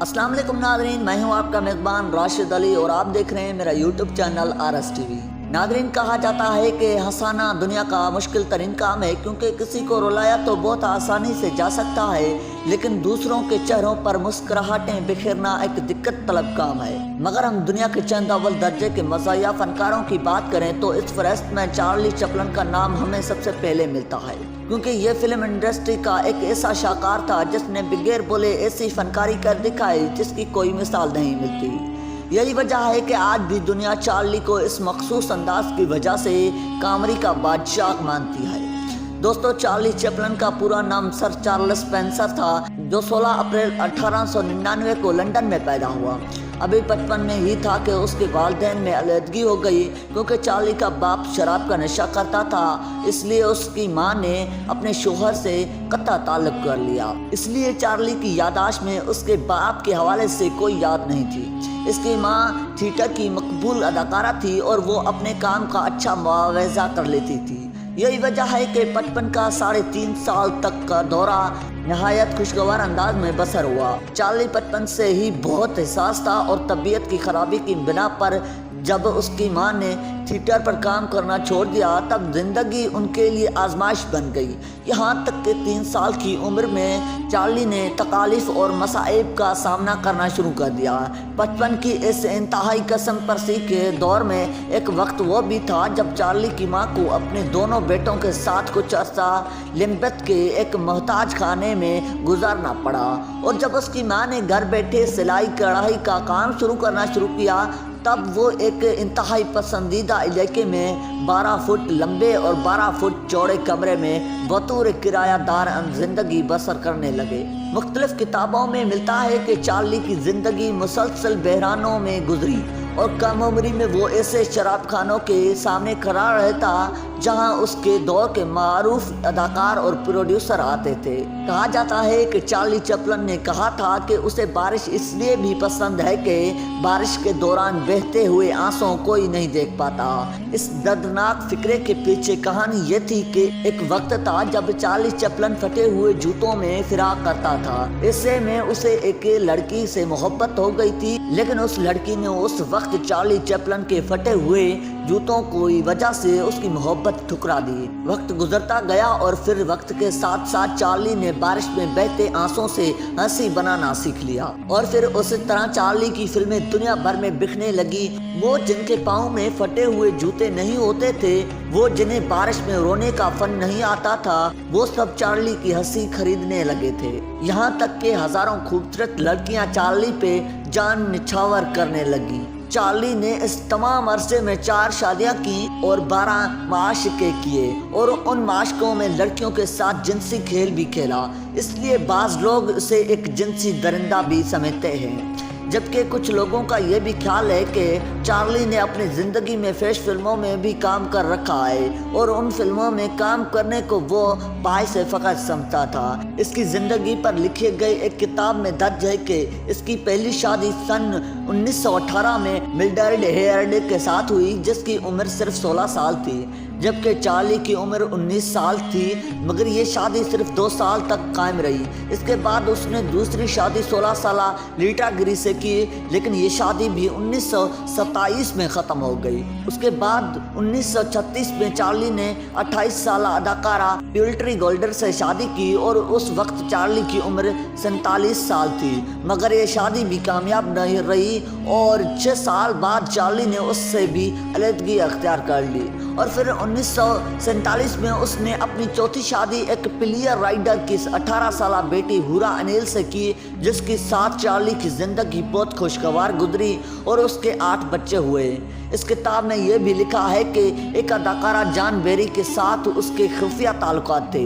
अस्सलाम वालेकुम नादरीन, मैं हूं आपका मेज़बान राशिद अली और आप देख रहे हैं मेरा YouTube channel RS TV। Nadreen, कहा जाता है कि हंसाना दुनिया का मुश्किल तरीन काम है, क्योंकि किसी को रुलाया तो बहुत आसानी से जा सकता है, लेकिन दूसरों के चेहरों पर मुस्कुराहटें बिखेरना एक दिक्कत तलब काम है। मगर हम दुनिया के चंद अव्वल दर्जे के मज़ाहिया फनकारों की बात करें तो इस फहरिस्त में चार्ली चैपलिन का नाम हमें सबसे पहले मिलता है, क्योंकि ये फिल्म इंडस्ट्री का एक ऐसा शाहकार था जिसने बगैर बोले ऐसी फनकारी कर दिखाई जिसकी कोई मिसाल नहीं मिलती। यही वजह है कि आज भी दुनिया चार्ली को इस मखसूस अंदाज की वजह से कामरी का बादशाह मानती है। दोस्तों, चार्ली चैपलिन का पूरा नाम सर चार्ल्स स्पेंसर था, जो 16 अप्रैल 1899 को लंदन में पैदा हुआ। अभी बचपन में ही था कि उसके वालिदैन में अलहदगी हो गई, क्योंकि चार्ली का बाप शराब का नशा करता था, इसलिए उसकी मां ने अपने शोहर से कतई ताल्लुक कर लिया। इसलिए चार्ली की याददाश्त में उसके बाप के हवाले से कोई याद नहीं थी। इसकी मां थिएटर की मकबूल अदाकारा थी और वो अपने काम का अच्छा मुआवजा कर लेती थी। यही वजह है कि बचपन का 3.5 साल तक का दौरा नहायत खुशगवार अंदाज में बसर हुआ। चार्ली बचपन से ही बहुत हिसास था और तबीयत की खराबी की बिना पर जब उसकी मां ने थिएटर पर काम करना छोड़ दिया तब जिंदगी उनके लिए आजमाइश बन गई। यहाँ तक कि 3 साल की उम्र में चार्ली ने तकालीफ और मसाइब का सामना करना शुरू कर दिया। बचपन की इस इंतहाई कसम परसी के दौर में एक वक्त वो भी था जब चार्ली की मां को अपने दोनों बेटों के साथ कुछ अर्सा लिम्बत के एक मोहताज खाने में गुजारना पड़ा, और जब उसकी मां ने घर बैठे सिलाई कढ़ाई का काम शुरू किया तब वो एक इंतहाई पसंदीदा इलाके में 12 फुट लंबे और 12 फुट चौड़े कमरे में बतौर किरायादार जिंदगी बसर करने लगे। मुख्तलिफ किताबों में मिलता है कि चार्ली की जिंदगी मुसलसल बहरानों में गुजरी और कम उम्री में वो ऐसे शराब खानों के सामने खड़ा रहता जहां उसके दौर के मारूफ अदाकार और प्रोड्यूसर आते थे। कहा जाता है कि चार्ली चैपलिन ने कहा था कि उसे बारिश इसलिए भी पसंद है कि बारिश के दौरान बहते हुए आंसू कोई नहीं देख पाता। इस दर्दनाक फिक्रे के पीछे कहानी ये थी कि एक वक्त था जब चार्ली चैपलिन फटे हुए जूतों में फिराक करता था। इससे में उसे एक लड़की से मोहब्बत हो गई थी, लेकिन उस लड़की ने उस वक्त चार्ली चैपलिन के फटे हुए जूतों की वजह से उसकी मोहब्बत ठुकरा दी। वक्त गुजरता गया और फिर वक्त के साथ साथ चार्ली ने बारिश में बहते आंसुओं से हंसी बनाना सीख लिया, और फिर उसी तरह चार्ली की फिल्में दुनिया भर में बिकने लगी। वो जिनके पाँव में फटे हुए जूते नहीं होते थे, वो जिन्हें बारिश में रोने का फन नहीं आता था, वो सब चार्ली की हंसी खरीदने लगे थे। यहाँ तक कि हजारों खूबसूरत लड़कियां चार्ली पे जान निछावर करने लगी। चार्ली ने इस तमाम अरसे में 4 शादियां की और 12 माशके किए, और उन माशकों में लड़कियों के साथ जिनसी खेल भी खेला। इसलिए बाज लोग उसे एक जिनसी दरिंदा भी समझते हैं, जबकि कुछ लोगों का ये भी ख्याल है कि चार्ली ने अपनी ज़िंदगी में फैश फिल्मों में भी काम कर रखा है और उन फिल्मों में काम करने को वो बाय से फ़कत समझता था। इसकी ज़िंदगी पर लिखे गए एक किताब में दर्ज है कि इसकी पहली शादी सन 1918 में मिल्ड्रेड हेयर्ड के साथ हुई, जिसकी उम्र सिर्फ 16 साल थी, जबकि चार्ली की उम्र 19 साल थी। मगर ये शादी सिर्फ 2 साल तक कायम रही। इसके बाद उसने दूसरी शादी 16 साल लीटा गिरी से की, लेकिन ये शादी भी 1927 में ख़त्म हो गई। उसके बाद 1936 में चार्ली ने 28 साल अदाकारा प्यूल्ट्री गोल्डर से शादी की, और उस वक्त चार्ली की उम्र 47 साल थी। मगर ये शादी भी कामयाब नहीं रही और 6 साल बाद चार्ली ने उससे भी अलहदगी अख्तियार कर ली, और फिर 1947 में उसने अपनी चौथी शादी एक प्लेयर राइडर की 18 साल बेटी हुरा अनिल से की, जिसके साथ चार्ली की जिंदगी बहुत खुशगवार गुजरी और उसके 8 बच्चे हुए। इस किताब में यह भी लिखा है कि एक अदाकारा जॉन बेरी के साथ उसके खुफिया ताल्लुकात थे।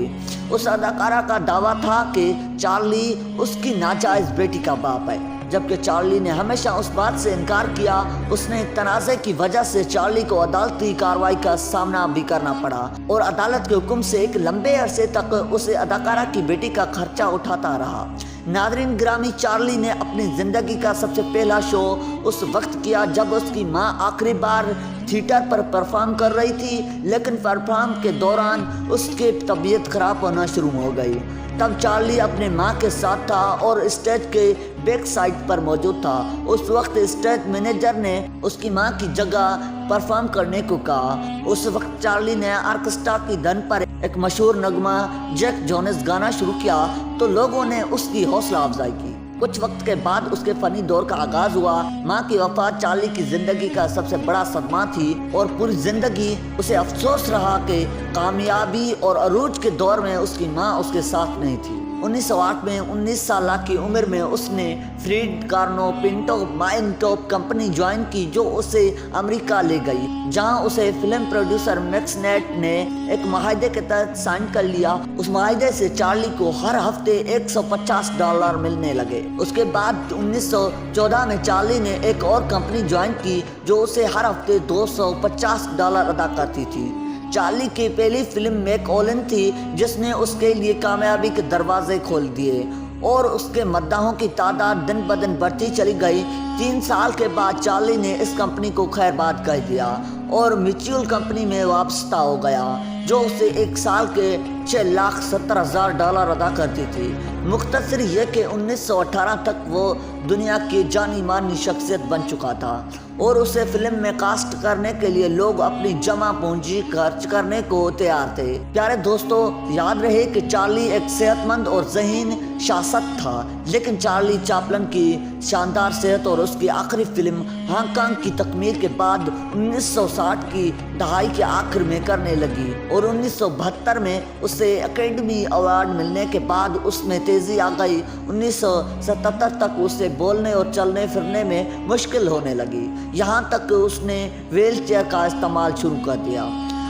उस अदाकारा का दावा था कि चार्ली उसकी नाजायज बेटी का बाप है, जबकि चार्ली ने हमेशा उस बात से इनकार किया। उसने तनाज़े की वजह से चार्ली को अदालती कार्रवाई का सामना भी करना पड़ा, और अदालत के हुक्म से एक लंबे अरसे तक उसे अदाकारा की बेटी का खर्चा उठाता रहा। नादरीन गिरामी, चार्ली ने अपनी ज़िंदगी का सबसे पहला शो उस वक्त किया जब उसकी माँ आखिरी बार थिएटर पर परफॉर्म कर रही थी, लेकिन परफॉर्म के दौरान उसकी तबीयत खराब होना शुरू हो गई। तब चार्ली अपने माँ के साथ था और स्टेज के बैक साइड पर मौजूद था। उस वक्त स्टेज मैनेजर ने उसकी माँ की जगह परफॉर्म करने को कहा। उस वक्त चार्ली ने ऑर्केस्ट्रा की धन पर एक मशहूर नगमा जैक जोनस गाना शुरू किया तो लोगों ने उसकी हौसला अफजाई की। कुछ वक्त के बाद उसके फनी दौर का आगाज हुआ। माँ की वफात चार्ली की जिंदगी का सबसे बड़ा सदमा थी और पूरी जिंदगी उसे अफसोस रहा कि कामयाबी और अरूज के दौर में उसकी माँ उसके साथ नहीं थी। 1908 में 19 साल की उम्र में उसने फ्रीड कार्नो पिंटो माइनटॉप कंपनी ज्वाइन की जो उसे अमेरिका ले गई, जहां उसे फिल्म प्रोड्यूसर मैक्स नेट ने एक माहिदे के तहत साइन कर लिया। उस माहिदे से चार्ली को हर हफ्ते $150 मिलने लगे। उसके बाद 1914 में चार्ली ने एक और कंपनी ज्वाइन की जो उसे हर हफ्ते $250 अदा करती थी। चार्ली की पहली फिल्म मैकओलन थी जिसने उसके लिए कामयाबी के दरवाजे खोल दिए और उसके मद्दाहों की तादाद दिन ब दिन बढ़ती चली गई। 3 साल के बाद चार्ली ने इस कंपनी को खैरबाद कर दिया और म्यूचुअल कंपनी में वापसता हो गया जो उसे 1 साल के $6,70,000 अदा करती थी। मुख्तसर ये कि 1918 तक वो दुनिया की जानी मानी शख्सियत बन चुका था और उसे फिल्म में कास्ट करने के लिए लोग अपनी जमा पूंजी खर्च करने को तैयार थे। प्यारे दोस्तों, याद रहे कि चार्ली एक सेहतमंद और ज़हीन शासक था, लेकिन चार्ली चैपलिन की शानदार सेहत और उसकी आखिरी फिल्म हांगकांग की तकमील के बाद 1960 की दहाई के आखिर में करने लगी और 1972 में उसे एकेडमी अवार्ड मिलने के बाद उसमें तेजी आ गई। 1977 तक उसे बोलने और चलने फिरने में मुश्किल होने लगी, यहाँ तक उसने व्हील चेयर का इस्तेमाल शुरू कर दिया।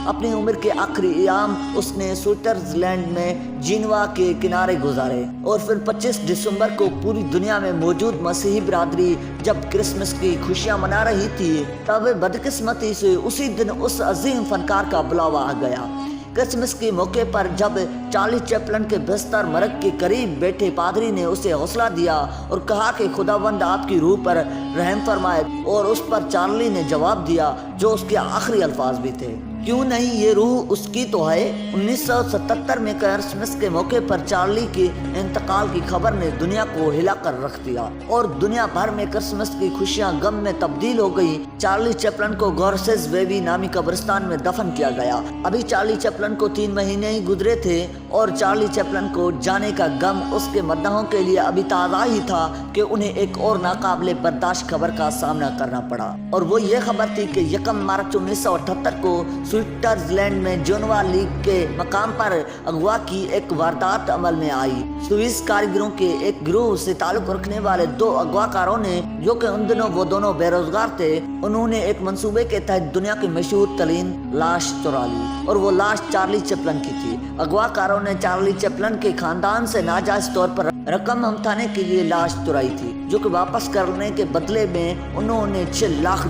अपनी उम्र के आखिरी अयाम उसने स्विट्जरलैंड में जिनेवा के किनारे गुजारे और फिर 25 दिसंबर को पूरी दुनिया में मौजूद मसीही बिरादरी जब क्रिसमस की खुशियां मना रही थी, तब बदकिस्मती से उसी दिन उस अजीम फनकार का बुलावा आ गया। क्रिसमस के मौके पर जब चार्ली चैपलिन के बिस्तर मरग के करीब बैठे पादरी ने उसे हौसला दिया और कहा कि खुदावंद आपकी रूह पर रहम फरमाए, और उस पर चार्ली ने जवाब दिया जो उसके आखिरी अल्फाज भी थे, क्यों नहीं, ये रूह उसकी तो है। 1977 में क्रिसमस के मौके पर चार्ली के इंतकाल की खबर ने दुनिया को हिला कर रख दिया और दुनिया भर में क्रिसमस की खुशियां गम में तब्दील हो गई। चार्ली चैपलिन को गॉर्सेस वेवी नामी कब्रिस्तान में दफन किया गया। अभी चार्ली चैपलिन को 3 महीने ही गुजरे थे और चार्ली चैपलिन को जाने का गम उसके मद्दाहों के लिए अभी ताज़ा ही था कि उन्हें एक और नाकाबिले बर्दाश्त खबर का सामना करना पड़ा, और वो ये खबर थी कि 1 मार्च 1978 को स्विट्जरलैंड में जिनेवा लीग के मकाम पर अगवा की एक वारदात अमल में आई। स्विस कारीगरों के एक गिरोह से ताल्लुक रखने वाले 2 अगवाकारों ने, जो कि उन दिनों वो दोनों बेरोजगार थे, उन्होंने एक मंसूबे के तहत दुनिया की मशहूर तरीन लाश चुरा ली और वो लाश चार्ली चैपलिन की थी। अगवाकारों ने चार्ली चैपलिन के खानदान से नाजायज तौर पर रकम हमथाने के लिए लाश चुराई थी, जो कि वापस करने के बदले में उन्होंने $6 लाख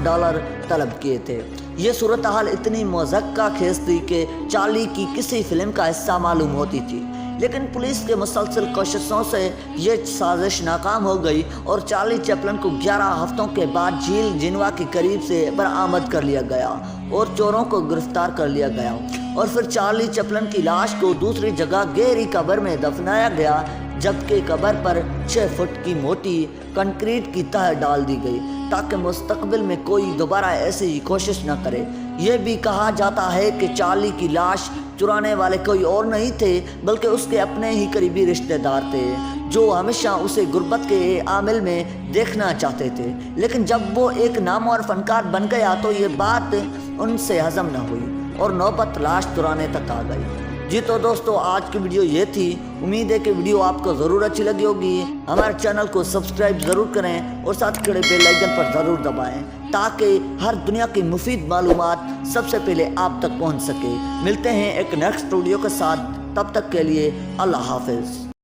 तलब किए थे। ये सूरत हाल इतनी मज़क्का खेज थी कि चार्ली की किसी फिल्म का हिस्सा मालूम होती थी, लेकिन पुलिस के मुसलसल कोशिशों से ये साजिश नाकाम हो गई और चार्ली चैपलिन को 11 हफ्तों के बाद झील जिनेवा के करीब से बरामद कर लिया गया और चोरों को गिरफ्तार कर लिया गया और फिर चार्ली चैपलिन की लाश को दूसरी जगह गहरी कब्र में दफनाया गया, जबकि कब्र पर 6 फुट की मोटी कंक्रीट की तह डाल दी गई ताकि मुस्तकबिल में कोई दोबारा ऐसी कोशिश न करे। यह भी कहा जाता है कि चार्ली की लाश चुराने वाले कोई और नहीं थे बल्कि उसके अपने ही करीबी रिश्तेदार थे, जो हमेशा उसे गुर्बत के आमिल में देखना चाहते थे, लेकिन जब वो एक नामवर फनकार बन गया तो ये बात उनसे हजम न हुई और नौबत लाश चुराने तक आ गई। जी तो दोस्तों, आज की वीडियो ये थी। उम्मीद है कि वीडियो आपको ज़रूर अच्छी लगी होगी। हमारे चैनल को सब्सक्राइब ज़रूर करें और साथ खड़े बेल आइकन पर ज़रूर दबाएं ताकि हर दुनिया की मुफीद मालूमात सबसे पहले आप तक पहुंच सके। मिलते हैं एक नेक्स्ट वीडियो के साथ, तब तक के लिए अल्लाह हाफिज़।